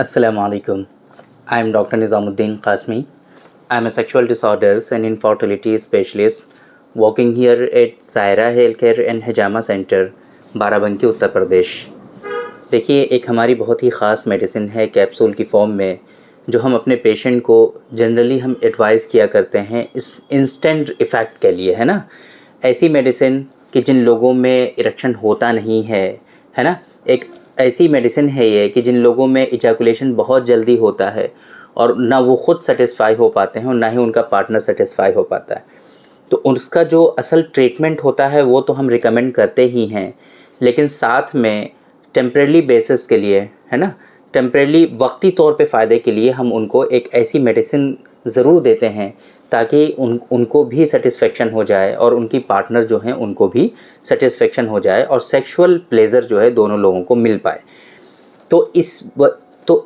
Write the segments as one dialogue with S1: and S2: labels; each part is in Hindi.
S1: Assalamu alaikum. I am Dr. Nizamuddin Qasmi. I am a sexual disorders and infertility specialist working here at Saira Healthcare and Hijama Center, Barabanki, Uttar Pradesh. देखिए, एक हमारी बहुत ही ख़ास मेडिसिन है कैप्सूल की फॉर्म में, जो हम अपने पेशेंट को जनरली हम एडवाइस किया करते हैं इस इंस्टेंट इफ़ेक्ट के लिए, है ना। ऐसी मेडिसिन कि जिन लोगों में इरेक्शन होता नहीं है ना। एक ऐसी मेडिसिन है ये कि जिन लोगों में इजैकुलेशन बहुत जल्दी होता है और ना वो ख़ुद सेटिस्फाई हो पाते हैं और ना ही उनका पार्टनर सेटिस्फाई हो पाता है, तो उसका जो असल ट्रीटमेंट होता है वो तो हम रिकमेंड करते ही हैं, लेकिन साथ में टेम्परेरी बेसिस के लिए, है ना, टेम्परेरी वक्ती तौर पे फ़ायदे के लिए हम उनको एक ऐसी मेडिसिन ज़रूर देते हैं ताकि उनको भी सेटिस्फेक्शन हो जाए और उनकी पार्टनर जो हैं उनको भी सेटिस्फेक्शन हो जाए और सेक्सुअल प्लेजर जो है दोनों लोगों को मिल पाए। तो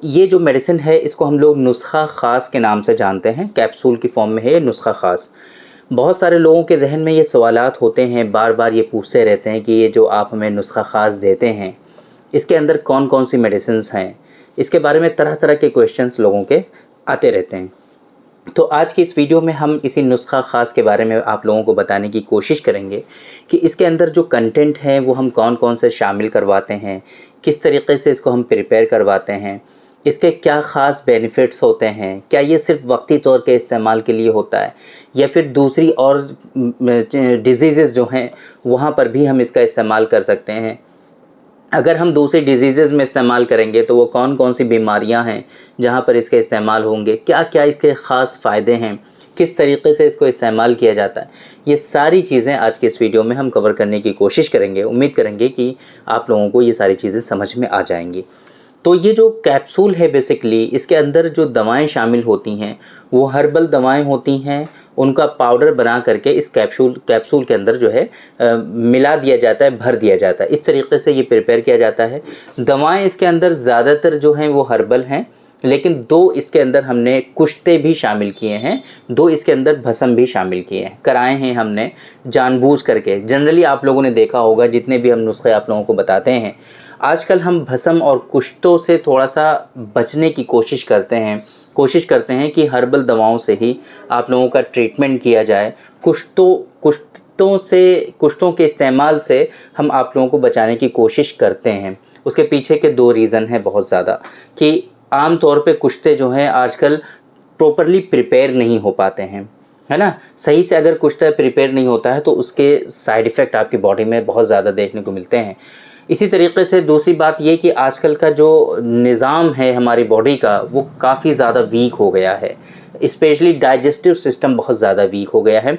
S1: ये जो मेडिसिन है इसको हम लोग नुस्खा ख़ास के नाम से जानते हैं। कैप्सूल की फॉर्म में है ये नुस्खा ख़ास। बहुत सारे लोगों के जहन में ये सवालात होते हैं, बार बार ये पूछते रहते हैं कि ये जो आप हमें नुस्खा ख़ास देते हैं इसके अंदर कौन कौन सी मेडिसिन्स हैं। इसके बारे में तरह तरह के क्वेश्चंस लोगों के आते रहते हैं। तो आज की इस वीडियो में हम इसी नुस्खा ख़ास के बारे में आप लोगों को बताने की कोशिश करेंगे कि इसके अंदर जो कंटेंट है वो हम कौन कौन से शामिल करवाते हैं, किस तरीके से इसको हम प्रिपेयर करवाते हैं, इसके क्या ख़ास बेनिफिट्स होते हैं, क्या ये सिर्फ वक्ती तौर के इस्तेमाल के लिए होता है या फिर दूसरी और डिजीज़ जो हैं वहाँ पर भी हम इसका इस्तेमाल कर सकते हैं। अगर हम दूसरी डिजीज़ में इस्तेमाल करेंगे तो वो कौन कौन सी बीमारियां हैं जहां पर इसके इस्तेमाल होंगे, क्या क्या इसके ख़ास फ़ायदे हैं, किस तरीके से इसको इस्तेमाल किया जाता है, ये सारी चीज़ें आज के इस वीडियो में हम कवर करने की कोशिश करेंगे। उम्मीद करेंगे कि आप लोगों को ये सारी चीज़ें समझ में आ जाएंगी। तो ये जो कैप्सूल है बेसिकली इसके अंदर जो दवाएं शामिल होती हैं वो हर्बल दवाएं होती हैं। उनका पाउडर बना करके इस कैप्सूल के अंदर जो है मिला दिया जाता है, भर दिया जाता है। इस तरीके से ये प्रिपेयर किया जाता है। दवाएं इसके अंदर ज़्यादातर जो हैं वो हर्बल हैं, लेकिन दो इसके अंदर हमने कुश्ते भी शामिल किए हैं, दो इसके अंदर भस्म भी शामिल किए हैं, कराए हैं हमने जानबूझ करके। जनरली आप लोगों ने देखा होगा जितने भी हम नुस्खे आप लोगों को बताते हैं, आजकल हम भस्म और कुश्तों से थोड़ा सा बचने की कोशिश करते हैं कि हर्बल दवाओं से ही आप लोगों का ट्रीटमेंट किया जाए। कुश्तों के इस्तेमाल से हम आप लोगों को बचाने की कोशिश करते हैं। उसके पीछे के दो रीज़न हैं बहुत ज़्यादा कि आम तौर पे कुश्ते जो हैं आजकल प्रॉपरली प्रिपेयर नहीं हो पाते हैं, है ना। सही से अगर कुश्ता प्रिपेयर नहीं होता है तो उसके साइड इफ़ेक्ट आपकी बॉडी में बहुत ज़्यादा देखने को मिलते हैं। इसी तरीके से दूसरी बात ये कि आजकल का जो निज़ाम है हमारी बॉडी का वो काफ़ी ज़्यादा वीक हो गया है, स्पेशली डाइजेस्टिव सिस्टम बहुत ज़्यादा वीक हो गया है।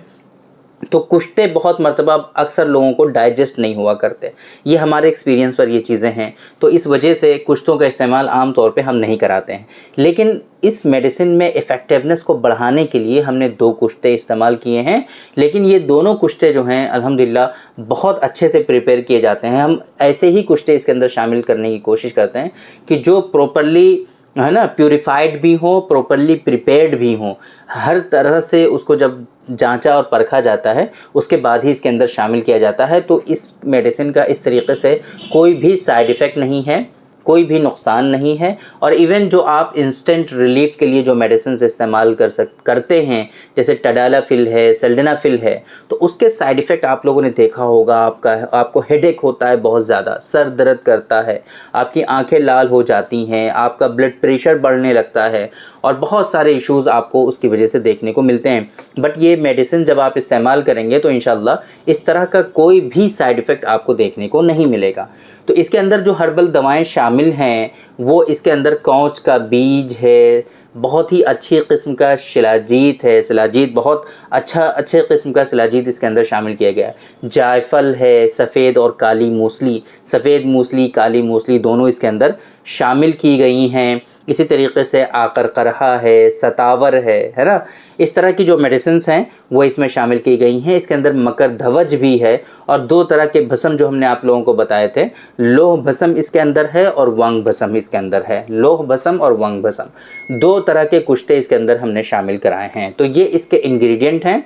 S1: तो कुश्ते बहुत मर्तबा अक्सर लोगों को डाइजेस्ट नहीं हुआ करते, ये हमारे एक्सपीरियंस पर ये चीज़ें हैं। तो इस वजह से कुश्तों का इस्तेमाल आम तौर पे हम नहीं कराते हैं। लेकिन इस मेडिसिन में इफ़ेक्टिवनेस को बढ़ाने के लिए हमने दो कुश्ते इस्तेमाल किए हैं, लेकिन ये दोनों कुश्ते जो हैं अल्हम्दुलिल्लाह बहुत अच्छे से प्रिपेयर किए जाते हैं। हम ऐसे ही कुश्ते इसके अंदर शामिल करने की कोशिश करते हैं कि जो प्रॉपरली, है ना, प्यूरिफाइड भी हो, प्रॉपरली प्रिपेयर्ड भी हो। हर तरह से उसको जब जांचा और परखा जाता है उसके बाद ही इसके अंदर शामिल किया जाता है। तो इस मेडिसिन का इस तरीके से कोई भी साइड इफ़ेक्ट नहीं है, कोई भी नुकसान नहीं है। और इवन जो आप इंस्टेंट रिलीफ के लिए जो मेडिसिन इस्तेमाल करते हैं जैसे टडालाफिल है, सल्डेनाफिल है, तो उसके साइड इफ़ेक्ट आप लोगों ने देखा होगा। आपको हेडेक होता है, बहुत ज़्यादा सर दर्द करता है, आपकी आंखें लाल हो जाती हैं, आपका ब्लड प्रेशर बढ़ने लगता है और बहुत सारे इश्यूज़ आपको उसकी वजह से देखने को मिलते हैं। बट ये मेडिसिन जब आप इस्तेमाल करेंगे तो इंशाल्लाह इस तरह का कोई भी साइड इफ़ेक्ट आपको देखने को नहीं मिलेगा। तो इसके अंदर जो हर्बल दवाएं शामिल हैं वो इसके अंदर कौच का बीज है, बहुत ही अच्छी किस्म का शिलाजीत है, शिलाजीत बहुत अच्छे किस्म का शिलाजीत इसके अंदर शामिल किया गया है। जायफल है, सफ़ेद और काली मूसली, सफ़ेद मूसली, काली मूसली दोनों इसके अंदर शामिल की गई हैं। इसी तरीके से आकरकरहा है, सतावर है ना। इस तरह की जो मेडिसिन्स हैं वो इसमें शामिल की गई हैं। इसके अंदर मकर धवज भी है और दो तरह के भस्म जो हमने आप लोगों को बताए थे, लोह भस्म इसके अंदर है और वंग भस्म इसके अंदर है। लोह भस्म और वंग भस्म दो तरह के कुश्ते इसके अंदर हमने शामिल कराए हैं। तो ये इसके इंग्रेडिएंट हैं।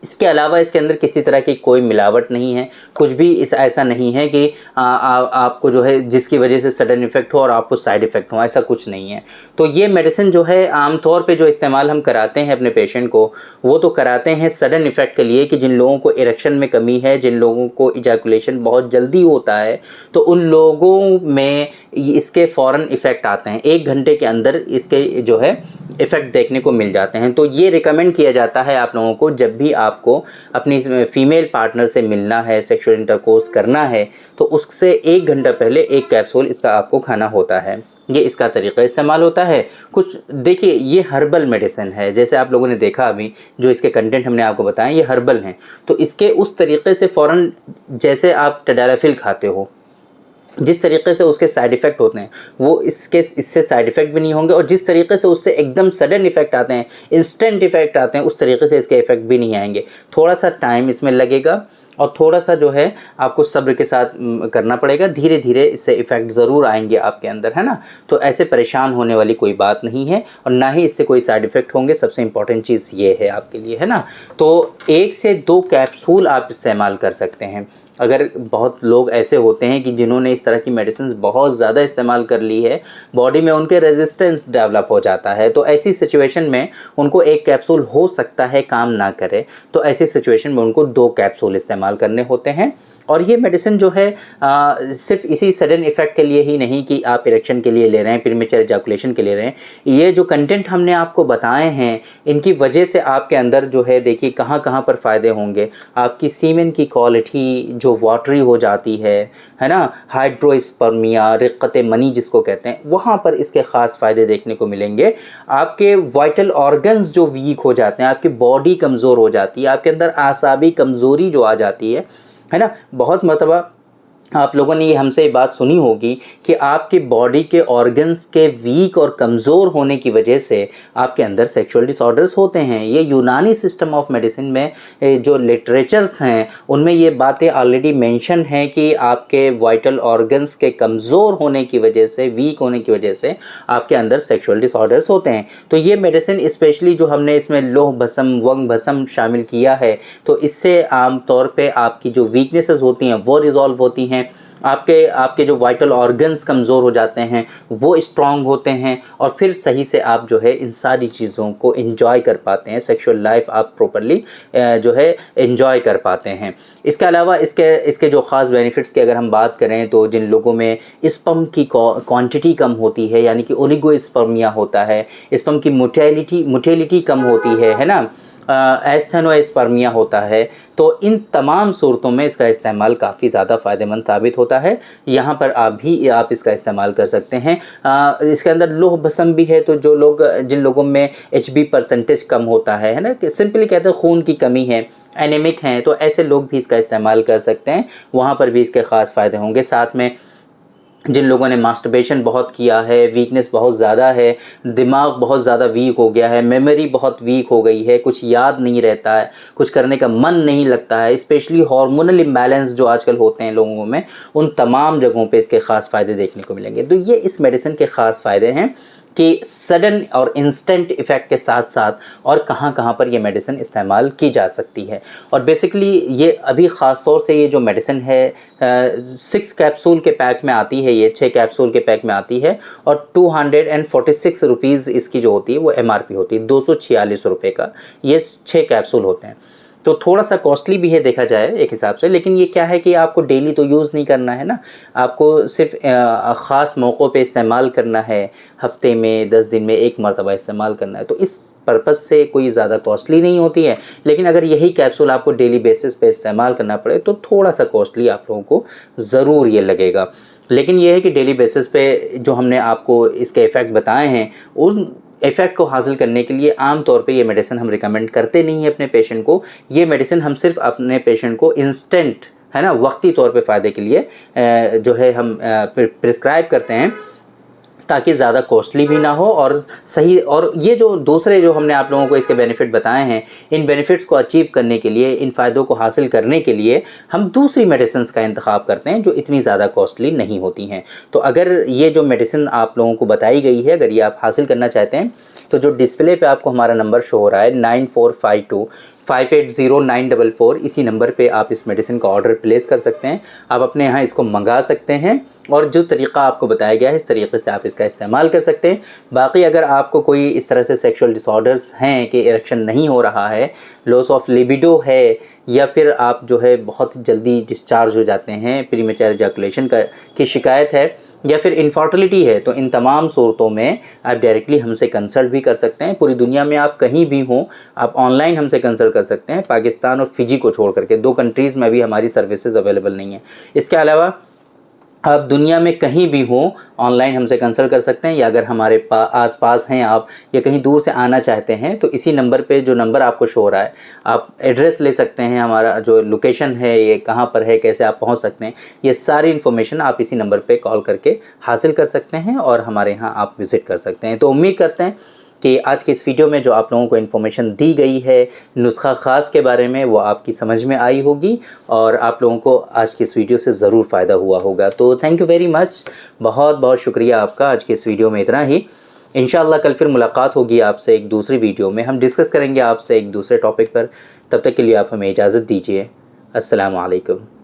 S1: इसके अलावा इसके अंदर किसी तरह की कोई मिलावट नहीं है, कुछ भी इस ऐसा नहीं है कि आपको जो है जिसकी वजह से सडन इफ़ेक्ट हो और आपको साइड इफ़ेक्ट हो, ऐसा कुछ नहीं है। तो ये मेडिसिन जो है आम तौर पे जो इस्तेमाल हम कराते हैं अपने पेशेंट को, वो तो कराते हैं सडन इफ़ेक्ट के लिए कि जिन लोगों को इरेक्शन में कमी है, जिन लोगों को इजैकुलेशन बहुत जल्दी होता है, तो उन लोगों में इसके फ़ौरन इफ़ेक्ट आते हैं, 1 घंटे के अंदर इसके जो है इफ़ेक्ट देखने को मिल जाते हैं। तो ये रिकमेंड किया जाता है आप लोगों को, जब भी आपको अपनी फीमेल पार्टनर से मिलना है, सेक्सुअल इंटरकोर्स करना है, तो उससे 1 घंटा पहले 1 कैप्सूल इसका आपको खाना होता है। ये इसका तरीका इस्तेमाल होता है। कुछ देखिए, ये हर्बल मेडिसिन है, जैसे आप लोगों ने देखा अभी जो इसके कंटेंट हमने आपको बताए ये हर्बल हैं, तो इसके उस तरीके से फ़ौरन जैसे आप टडालाफिल खाते हो, जिस तरीके से उसके साइड इफ़ेक्ट होते हैं वो इससे साइड इफ़ेक्ट भी नहीं होंगे, और जिस तरीके से उससे एकदम सडन इफ़ेक्ट आते हैं, इंस्टेंट इफ़ेक्ट आते हैं, उस तरीके से इसके इफ़ेक्ट भी नहीं आएंगे। थोड़ा सा टाइम इसमें लगेगा और थोड़ा सा जो है आपको सब्र के साथ करना पड़ेगा, धीरे धीरे इससे इफ़ेक्ट ज़रूर आएंगे आपके अंदर, है ना। तो ऐसे परेशान होने वाली कोई बात नहीं है और ना ही इससे कोई साइड इफ़ेक्ट होंगे, सबसे इम्पॉर्टेंट चीज़ ये है आपके लिए, है ना। तो 1 से 2 कैप्सूल आप इस्तेमाल कर सकते हैं। अगर बहुत लोग ऐसे होते हैं कि जिन्होंने इस तरह की मेडिसिन बहुत ज़्यादा इस्तेमाल कर ली है, बॉडी में उनके रेजिस्टेंस डेवलप हो जाता है, तो ऐसी सिचुएशन में उनको 1 कैप्सूल हो सकता है काम ना करे, तो ऐसी सिचुएशन में उनको 2 कैप्सूल इस्तेमाल करने होते हैं। और ये मेडिसिन जो है सिर्फ इसी सडन इफ़ेक्ट के लिए ही नहीं कि आप इरेक्शन के लिए ले रहे हैं, प्रीमेच्योर इजैकुलेशन के ले रहे हैं, ये जो कंटेंट हमने आपको बताए हैं इनकी वजह से आपके अंदर जो है देखिए कहाँ कहाँ पर फ़ायदे होंगे। आपकी सीमेन की क्वालिटी जो वाटरी हो जाती है ना, हाइड्रोस्पर्मिया, रिक्कत मनी जिसको कहते हैं, वहाँ पर इसके ख़ास फ़ायदे देखने को मिलेंगे। आपके वाइटल ऑर्गन्स जो वीक हो जाते हैं, आपकी बॉडी कमज़ोर हो जाती है, आपके अंदर आसाबी कमज़ोरी जो आ जाती है ना। बहुत मरतबा आप लोगों ने ये हमसे ये बात सुनी होगी कि आपके बॉडी के ऑर्गन्स के वीक और कमज़ोर होने की वजह से आपके अंदर सेक्सुअल डिसऑर्डर्स होते हैं। ये यूनानी सिस्टम ऑफ मेडिसिन में जो लिटरेचर्स हैं उनमें ये बातें ऑलरेडी मेंशन हैं कि आपके वाइटल ऑर्गन्स के कमज़ोर होने की वजह से, वीक होने की वजह से आपके अंदर सेक्सुअल डिसऑर्डर्स होते हैं। तो ये मेडिसिन स्पेशली जो हमने इसमें लोह भस्म, वंग भस्म शामिल किया है, तो इससे आम तौर पे आपकी जो वीकनेसेस होती हैं वो रिज़ॉल्व होती हैं, आपके जो वाइटल ऑर्गन्स कमज़ोर हो जाते हैं वो स्ट्रॉन्ग होते हैं, और फिर सही से आप जो है इन सारी चीज़ों को एंजॉय कर पाते हैं, सेक्सुअल लाइफ आप प्रॉपर्ली जो है एंजॉय कर पाते हैं। इसके अलावा इसके जो ख़ास बेनिफिट्स की अगर हम बात करें तो जिन लोगों में स्पर्म की क्वांटिटी कम होती है, यानी कि ओलिगोस्पर्मिया होता है, स्पर्म की मोटिलिटी कम होती है ना, एस्थेनोस्पर्मिया होता है, तो इन तमाम सूरतों में इसका इस्तेमाल काफ़ी ज़्यादा फ़ायदेमंद साबित होता है। यहाँ पर आप इसका इस्तेमाल कर सकते हैं। इसके अंदर लोह भस्म भी है, तो जिन लोगों में HB परसेंटेज कम होता है ना, कि सिंपली कहते हैं खून की कमी है, एनीमिक हैं, तो ऐसे लोग भी इसका इस्तेमाल कर सकते हैं, वहाँ पर भी इसके ख़ास फ़ायदे होंगे। साथ में जिन लोगों ने मास्टरबेशन बहुत किया है, वीकनेस बहुत ज़्यादा है, दिमाग बहुत ज़्यादा वीक हो गया है, मेमोरी बहुत वीक हो गई है, कुछ याद नहीं रहता है, कुछ करने का मन नहीं लगता है, स्पेशली हार्मोनल इम्बैलेंस जो आजकल होते हैं लोगों में, उन तमाम जगहों पे इसके ख़ास फ़ायदे देखने को मिलेंगे। तो ये इस मेडिसिन के ख़ास फ़ायदे हैं कि सडन और इंस्टेंट इफ़ेक्ट के साथ साथ और कहाँ कहाँ पर ये मेडिसिन इस्तेमाल की जा सकती है। और बेसिकली ये अभी ख़ास तौर से ये जो मेडिसिन है 6 कैप्सूल के पैक में आती है, ये 6 कैप्सूल के पैक में आती है, और 246 रुपीज़ इसकी जो होती है वो MRP होती है, 246 रुपये का ये 6 कैप्सूल होते हैं। तो थोड़ा सा कॉस्टली भी है देखा जाए एक हिसाब से, लेकिन ये क्या है कि आपको डेली तो यूज़ नहीं करना है ना, आपको सिर्फ ख़ास मौक़ों पे इस्तेमाल करना है, हफ्ते में 10 दिन में 1 मरतबा इस्तेमाल करना है, तो इस पर्पज़ से कोई ज़्यादा कॉस्टली नहीं होती है। लेकिन अगर यही कैप्सूल आपको डेली बेसिस पे इस्तेमाल करना पड़े तो थोड़ा सा कॉस्टली आप लोगों को ज़रूर ये लगेगा। लेकिन ये है कि डेली बेसिस पे जो हमने आपको इसके इफ़ेक्ट्स बताए हैं, उन इफ़ेक्ट को हासिल करने के लिए आम तौर पे ये मेडिसिन हम रिकमेंड करते नहीं हैं अपने पेशेंट को। ये मेडिसिन हम सिर्फ अपने पेशेंट को इंस्टेंट, है ना, वक्ती तौर पे फ़ायदे के लिए जो है हम प्रिस्क्राइब करते हैं, ताकि ज़्यादा कॉस्टली भी ना हो और सही। और ये जो दूसरे जो हमने आप लोगों को इसके बेनिफिट बताए हैं, इन बेनिफिट्स को अचीव करने के लिए, इन फ़ायदों को हासिल करने के लिए हम दूसरी मेडिसिन का इंतखाब करते हैं जो इतनी ज़्यादा कॉस्टली नहीं होती हैं। तो अगर ये जो मेडिसिन आप लोगों को बताई गई है, अगर ये आप हासिल करना चाहते हैं, तो जो डिस्प्ले पे आपको हमारा नंबर शो हो रहा है 9452 580944 इसी नंबर पे आप इस मेडिसिन का ऑर्डर प्लेस कर सकते हैं। आप अपने यहाँ इसको मंगा सकते हैं और जो तरीक़ा आपको बताया गया है इस तरीके से आप इसका इस्तेमाल कर सकते हैं। बाकी अगर आपको कोई इस तरह से सेक्सुअल डिसऑर्डर्स हैं कि इरेक्शन नहीं हो रहा है, लॉस ऑफ लिबिडो है, या फिर आप जो है बहुत जल्दी डिस्चार्ज हो जाते हैं, प्रीमेच्योर एजैकुलेशन की शिकायत है, या फिर इनफर्टिलिटी है, तो इन तमाम सूरतों में आप डायरेक्टली हमसे कंसल्ट भी कर सकते हैं। पूरी दुनिया में आप कहीं भी हों आप ऑनलाइन हमसे कंसल्ट कर सकते हैं। पाकिस्तान और फिजी को छोड़ करके 2 कंट्रीज़ में भी हमारी सर्विसेज अवेलेबल नहीं है। इसके अलावा आप दुनिया में कहीं भी हों ऑनलाइन हमसे कंसल्ट कर सकते हैं, या अगर हमारे आस-पास हैं आप या कहीं दूर से आना चाहते हैं तो इसी नंबर पे, जो नंबर आपको शो हो रहा है, आप एड्रेस ले सकते हैं, हमारा जो लोकेशन है ये कहाँ पर है, कैसे आप पहुंच सकते हैं, ये सारी इन्फॉर्मेशन आप इसी नंबर पे कॉल करके हासिल कर सकते हैं और हमारे यहाँ आप विज़िट कर सकते हैं। तो उम्मीद करते हैं कि आज के इस वीडियो में जो आप लोगों को इन्फॉर्मेशन दी गई है नुस्खा ख़ास के बारे में वो आपकी समझ में आई होगी और आप लोगों को आज की इस वीडियो से ज़रूर फ़ायदा हुआ होगा। तो थैंक यू वेरी मच, बहुत बहुत शुक्रिया आपका। आज के इस वीडियो में इतना ही। इंशाअल्लाह कल फिर मुलाकात होगी आपसे एक दूसरी वीडियो में, हम डिस्कस करेंगे आपसे एक दूसरे टॉपिक पर। तब तक के लिए आप हमें इजाज़त दीजिए। अस्सलामु अलैकुम।